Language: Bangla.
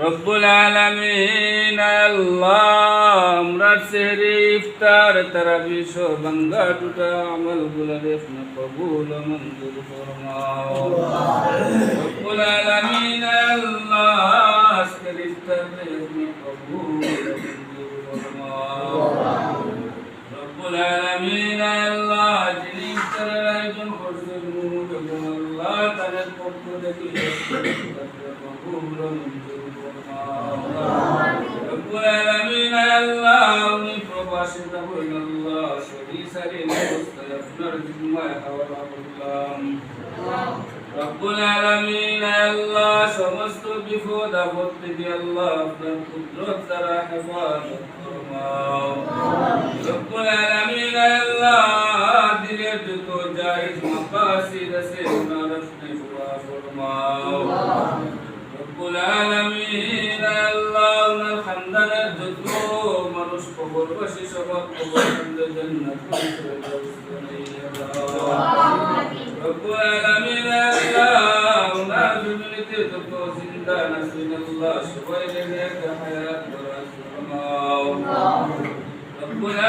রব্বুল আলামিন আল্লাহ আমরা সেহরি ইফতার তারাবি সহ বাঙ্গা টুটা আমলগুলো আপনি কবুল ও মঞ্জুর ফরমাও। রব্বুল আলামিন আল্লাহ আজকের ইফতার আপনি কবুল ও মঞ্জুর ফরমাও। রব্বুল আলামিন আল্লাহ যিনি ইফতারের আয়োজন করছেন আল্লাহ তাদের পক্ষ থেকে কবুল ও মঞ্জুর ফরমাও। রব্বুল আলামিন আল্লাহ উনি প্রবাসী থাকুন আল্লাহ সহি সারিন অবস্থায় আপনার জিম্মায় হাওয়ালা করলাম। রব্বুল আলামিন আল্লাহ সমস্ত বিপদ আপদ থেকে আল্লাহ আপনার কুদরত দ্বারা হেফাজত ফরমাও। রব্বুল আলামিন আল্লাহ দিলের যত জায়েজ মাকাসিদ আছে ওনার আপনি পুরা ফরমাও। রব্বুল আলামিন আল্লাহ ওনার খানদানের যত মানুষ কবরবাসী সবার কবরকে জান্নাতুল ফেরদাউস বানাইয়া দাও। রব্বুল আলামিন আল্লাহ ওনার জমিনেতে যত জিন্দা নাসিন আল্লাহ সবাইকে নেক হায়াত দান ফরমাও। রব্বুল